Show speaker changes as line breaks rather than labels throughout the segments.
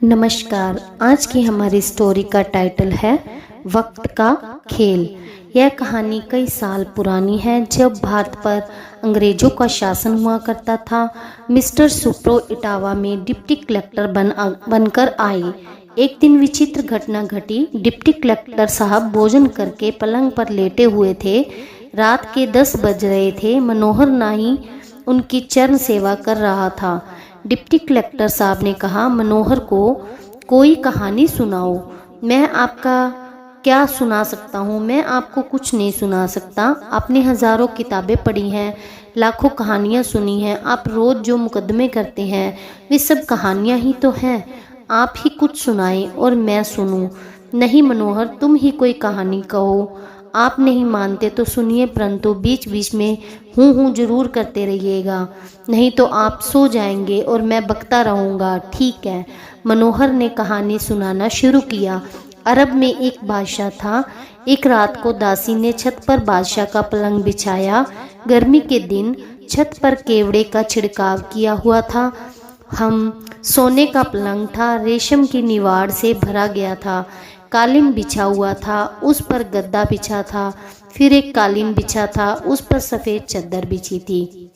नमस्कार। आज की हमारी स्टोरी का टाइटल है वक्त का खेल। यह कहानी कई साल पुरानी है, जब भारत पर अंग्रेजों का शासन हुआ करता था। मिस्टर सुप्रो इटावा में डिप्टी कलेक्टर बनकर आए। एक दिन विचित्र घटना घटी। डिप्टी कलेक्टर साहब भोजन करके पलंग पर लेटे हुए थे। रात के 10 बज रहे थे। मनोहर नाई उनकी चरण सेवा कर रहा था। डिप्टी कलेक्टर साहब ने कहा, मनोहर को कोई कहानी सुनाओ। मैं आपका क्या सुना सकता हूँ? मैं आपको कुछ नहीं सुना सकता। आपने हजारों किताबें पढ़ी हैं, लाखों कहानियाँ सुनी हैं। आप रोज जो मुकदमे करते हैं वे सब कहानियाँ ही तो हैं। आप ही कुछ सुनाएं और मैं सुनूं। नहीं मनोहर, तुम ही कोई कहानी कहो। आप नहीं मानते तो सुनिए, परंतु बीच बीच में हूँ जरूर करते रहिएगा, नहीं तो आप सो जाएंगे और मैं बकता रहूँगा। ठीक है। मनोहर ने कहानी सुनाना शुरू किया। अरब में एक बादशाह था। एक रात को दासी ने छत पर बादशाह का पलंग बिछाया। गर्मी के दिन छत पर केवड़े का छिड़काव किया हुआ था। हम सोने का पलंग था, रेशम की निवाड़ से भरा गया था। कालीन बिछा हुआ था, उस पर गद्दा बिछा था। फिर एक कालीन बिछा था, उस पर सफ़ेद चादर बिछी थी।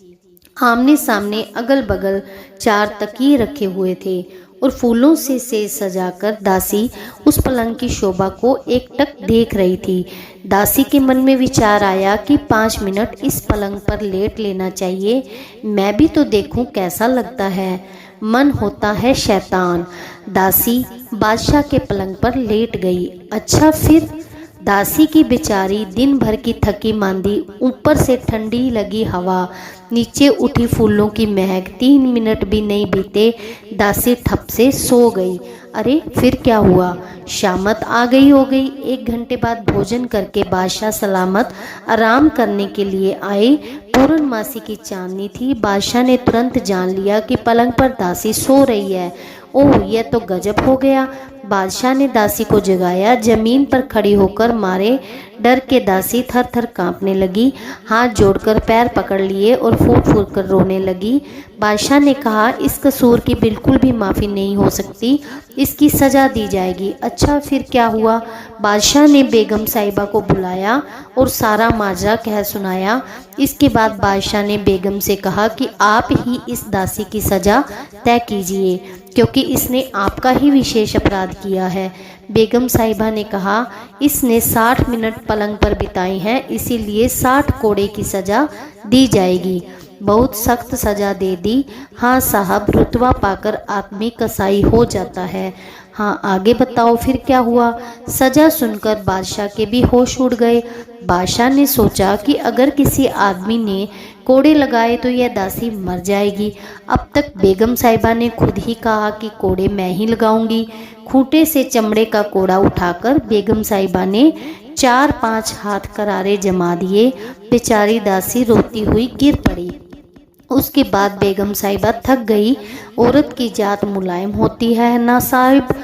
आमने सामने अगल बगल 4 तकिए रखे हुए थे और फूलों से सेज सजाकर दासी उस पलंग की शोभा को एकटक देख रही थी। दासी के मन में विचार आया कि 5 मिनट इस पलंग पर लेट लेना चाहिए, मैं भी तो देखूं कैसा लगता है। मन होता है शैतान। दासी बादशाह के पलंग पर लेट गई। अच्छा फिर? दासी की बेचारी दिन भर की थकी मांदी, ऊपर से ठंडी लगी हवा, नीचे उठी फूलों की महक। 3 मिनट भी नहीं बीते, दासी ठप से सो गई। अरे फिर क्या हुआ? शामत आ गई हो गई। 1 घंटे बाद भोजन करके बादशाह सलामत आराम करने के लिए आए। पूर्णमासी की चांदनी थी। बादशाह ने तुरंत जान लिया कि पलंग पर दासी सो रही है। ओह, यह तो गजब हो गया। बादशाह ने दासी को जगाया। जमीन पर खड़ी होकर मारे डर के दासी थर थर कांपने लगी। हाथ जोड़कर पैर पकड़ लिए और फूट फूट कर रोने लगी। बादशाह ने कहा, इस कसूर की बिल्कुल भी माफ़ी नहीं हो सकती, इसकी सज़ा दी जाएगी। अच्छा फिर क्या हुआ? बादशाह ने बेगम साहिबा को बुलाया और सारा माजरा कह सुनाया। इसके बाद बादशाह ने बेगम से कहा कि आप ही इस दासी की सज़ा तय कीजिए, क्योंकि इसने आपका ही विशेष अपराध किया है। बेगम साहिबा ने कहा, इसने 60 मिनट पलंग पर बिताए हैं, इसीलिए 60 कोड़े की सज़ा दी जाएगी। बहुत सख्त सज़ा दे दी। हाँ साहब, रुतबा पाकर आदमी कसाई हो जाता है। हाँ आगे बताओ फिर क्या हुआ? सज़ा सुनकर बादशाह के भी होश उड़ गए। बादशाह ने सोचा कि अगर किसी आदमी ने कोड़े लगाए तो यह दासी मर जाएगी। अब तक बेगम साहिबा ने खुद ही कहा कि कोड़े मैं ही लगाऊंगी। खूंटे से चमड़े का कोड़ा उठाकर बेगम साहिबा ने 4-5 हाथ करारे जमा दिए। बेचारी दासी रोती हुई गिर पड़ी। उसके बाद बेगम साहिबा थक गई। औरत की जात मुलायम होती है ना साहिब।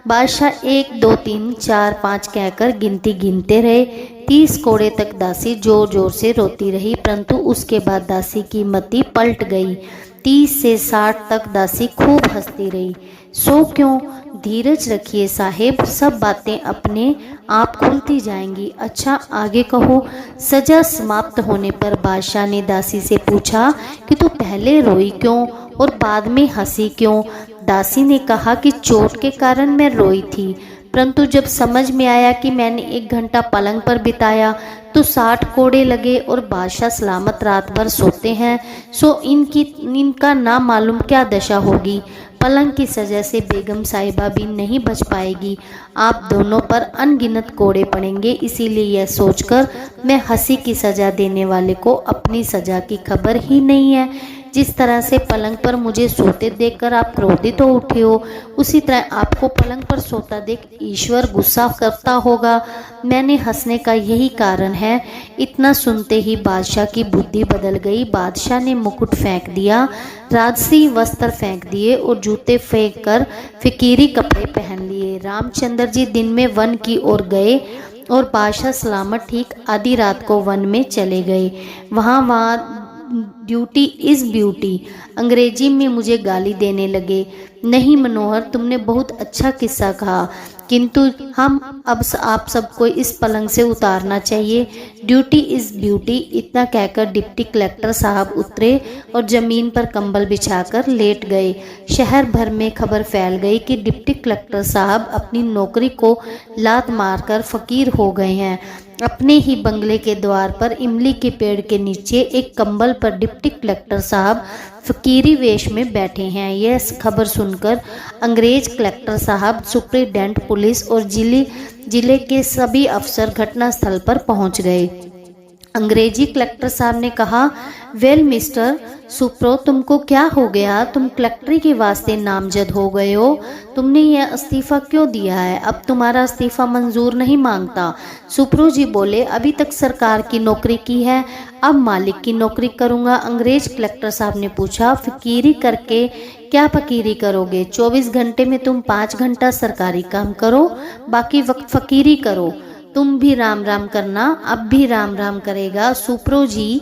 बादशाह 1 2 3 4 5 कहकर गिनती गिनते रहे। 30 कोड़े तक दासी जोर जोर से रोती रही, परंतु उसके बाद दासी की मति पलट गई। 30 से 60 तक दासी खूब हंसती रही। सो क्यों? धीरज रखिए साहेब, सब बातें अपने आप खुलती जाएंगी। अच्छा आगे कहो। सजा समाप्त होने पर बादशाह ने दासी से पूछा कि तू पहले रोई क्यों और बाद में हंसी क्यों? दासी ने कहा कि चोट के कारण मैं रोई थी, परंतु जब समझ में आया कि मैंने 1 घंटा पलंग पर बिताया तो 60 कोड़े लगे और बादशाह सलामत रात भर सोते हैं, सो इनका ना मालूम क्या दशा होगी। पलंग की सजा से बेगम साहिबा भी नहीं बच पाएगी। आप दोनों पर अनगिनत कोड़े पड़ेंगे। इसीलिए यह सोचकर मैं हंसी की सजा देने वाले को अपनी सजा की खबर ही नहीं है। जिस तरह से पलंग पर मुझे सोते देखकर आप क्रोधित हो उठे हो, उसी तरह आपको पलंग पर सोता देख ईश्वर गुस्सा करता होगा। मैंने हंसने का यही कारण है। इतना सुनते ही बादशाह की बुद्धि बदल गई। बादशाह ने मुकुट फेंक दिया, राजसी वस्त्र फेंक दिए और जूते फेंक कर फिकीरी कपड़े पहन लिए। रामचंद्र जी दिन में वन की ओर गए और बादशाह सलामत ठीक आधी रात को वन में चले गए। वहाँ ड्यूटी इज़ ब्यूटी अंग्रेजी में मुझे गाली देने लगे। नहीं मनोहर, तुमने बहुत अच्छा किस्सा कहा, किंतु हम अब आप सबको इस पलंग से उतारना चाहिए। Duty is beauty. इतना कहकर डिप्टी कलेक्टर साहब उतरे और जमीन पर कंबल बिछाकर लेट गए। शहर भर में खबर फैल गई कि डिप्टी कलेक्टर साहब अपनी नौकरी को लात मारकर फकीर हो गए हैं। अपने ही बंगले के द्वार पर इमली के पेड़ के नीचे एक कंबल पर डिप्टी कलेक्टर साहब फकीरी वेश में बैठे हैं। यह खबर सुनकर अंग्रेज कलेक्टर साहब, सुप्रिटेंडेंट पुलिस और जिले के सभी अफसर घटनास्थल पर पहुंच गए। अंग्रेजी कलेक्टर साहब ने कहा, वेल मिस्टर सुप्रो, तुमको क्या हो गया? तुम कलेक्टरी के वास्ते नामजद हो गए हो। तुमने यह इस्तीफा क्यों दिया है? अब तुम्हारा इस्तीफा मंजूर नहीं मांगता। सुप्रो जी बोले, अभी तक सरकार की नौकरी की है, अब मालिक की नौकरी करूंगा। अंग्रेज कलेक्टर साहब ने पूछा, फकीरी करके क्या फकीरी करोगे? 24 घंटे में तुम 5 घंटा सरकारी काम करो, बाकी वक्त फकीरी करो। तुम भी राम राम करना, अब भी राम राम करेगा। सुप्रो जी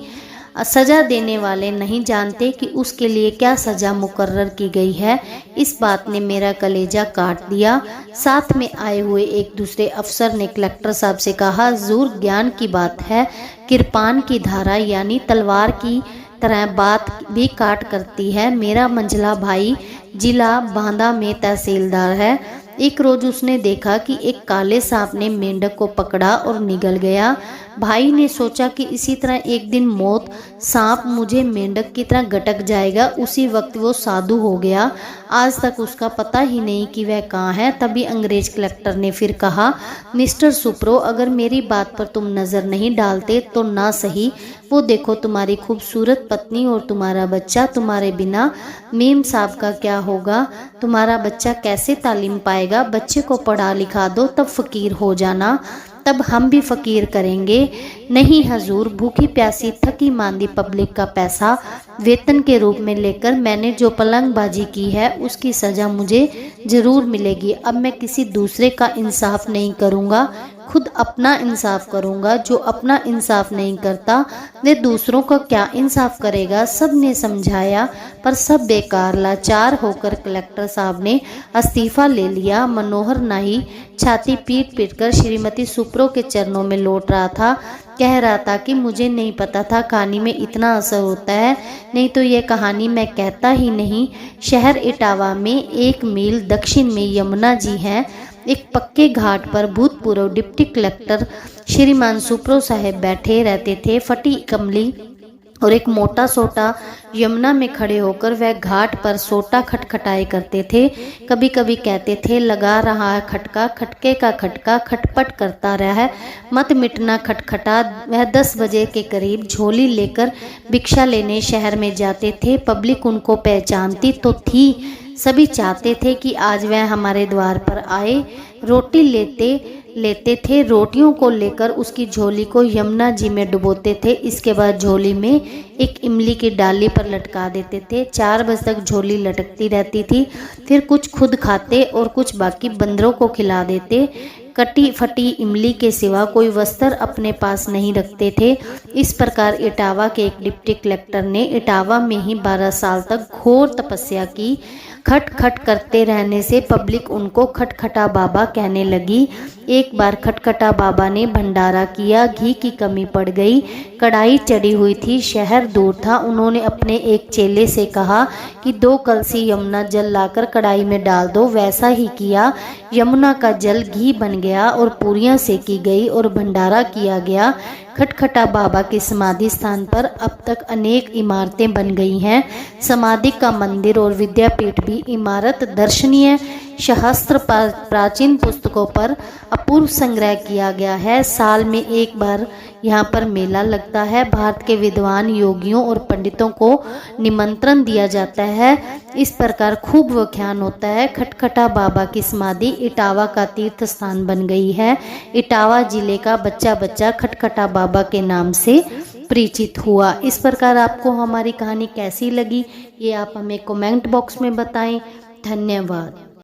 सजा देने वाले नहीं जानते कि उसके लिए क्या सजा मुकर्रर की गई है। इस बात ने मेरा कलेजा काट दिया। साथ में आए हुए एक दूसरे अफसर ने कलेक्टर साहब से कहा, हुजूर ज्ञान की बात है, किरपान की धारा यानी तलवार की तरह बात भी काट करती है। मेरा मंझला भाई जिला बांदा में तहसीलदार है। एक रोज उसने देखा कि एक काले सांप ने मेंढक को पकड़ा और निगल गया। भाई ने सोचा कि इसी तरह एक दिन मौत सांप मुझे मेंढक की तरह गटक जाएगा। उसी वक्त वो साधु हो गया। आज तक उसका पता ही नहीं कि वह कहाँ है। तभी अंग्रेज कलेक्टर ने फिर कहा, मिस्टर सुप्रो, अगर मेरी बात पर तुम नज़र नहीं डालते तो ना सही, वो देखो तुम्हारी खूबसूरत पत्नी और तुम्हारा बच्चा। तुम्हारे बिना मेम साहब का क्या होगा? तुम्हारा बच्चा कैसे तालीम पाएगा? बच्चे को पढ़ा लिखा दो, तब फकीर हो जाना, तब हम भी फकीर करेंगे। नहीं हजूर, भूखी प्यासी थकी मांदी पब्लिक का पैसा वेतन के रूप में लेकर मैंने जो पलंगबाजी की है उसकी सजा मुझे जरूर मिलेगी। अब मैं किसी दूसरे का इंसाफ नहीं करूँगा, खुद अपना इंसाफ करूँगा। जो अपना इंसाफ नहीं करता वे दूसरों का क्या इंसाफ करेगा? सब ने समझाया पर सब बेकार। लाचार होकर कलेक्टर साहब ने इस्तीफा ले लिया। मनोहर नाही छाती पीट पीट कर श्रीमती सुप्रो के चरणों में लौट रहा था। कह रहा था कि मुझे नहीं पता था कहानी में इतना असर होता है, नहीं तो ये कहानी मैं कहता ही नहीं। शहर इटावा में 1 मील दक्षिण में यमुना जी हैं। एक पक्के घाट पर भूतपूर्व डिप्टी कलेक्टर श्रीमान सुप्रो साहब बैठे रहते थे। फटी कमली और एक मोटा सोटा यमुना में खड़े होकर वह घाट पर सोटा खटखटाए करते थे। कभी कभी कहते थे, लगा रहा है खटका, खटके का खटका खटपट करता रहा है, मत मिटना खटखटा। वह 10 बजे के करीब झोली लेकर भिक्षा लेने शहर में जाते थे। पब्लिक उनको पहचानती तो थी, सभी चाहते थे कि आज वह हमारे द्वार पर आए। रोटी लेते थे। रोटियों को लेकर उसकी झोली को यमुना जी में डुबोते थे। इसके बाद झोली में एक इमली की डाली पर लटका देते थे। 4 बजे तक झोली लटकती रहती थी। फिर कुछ खुद खाते और कुछ बाकी बंदरों को खिला देते। कटी फटी इमली के सिवा कोई वस्त्र अपने पास नहीं रखते थे। इस प्रकार इटावा के एक डिप्टी कलेक्टर ने इटावा में ही 12 साल तक घोर तपस्या की। खट खट करते रहने से पब्लिक उनको खटखटा बाबा कहने लगी। एक बार खटखटा बाबा ने भंडारा किया, घी की कमी पड़ गई, कढ़ाई चढ़ी हुई थी, शहर दूर था। उन्होंने अपने एक चेले से कहा कि 2 कलसी यमुना जल लाकर कढ़ाई में डाल दो। वैसा ही किया। यमुना का जल घी बन गया और पूरियां सेकी गई और भंडारा किया गया। खटखटा बाबा के समाधि स्थान पर अब तक अनेक इमारतें बन गई हैं। समाधि का मंदिर और विद्यापीठ भी इमारत दर्शनीय। सहस्त्र प्राचीन पुस्तकों पर अपूर्व संग्रह किया गया है। साल में एक बार यहाँ पर मेला लगता है। भारत के विद्वान योगियों और पंडितों को निमंत्रण दिया जाता है। इस प्रकार खूब व्याख्यान होता है। खटखटा बाबा की समाधि इटावा का तीर्थ स्थान बन गई है। इटावा जिले का बच्चा बच्चा खटखटा बाबा के नाम से परिचित हुआ। इस प्रकार आपको हमारी कहानी कैसी लगी ये आप हमें कमेंट बॉक्स में बताएं। धन्यवाद।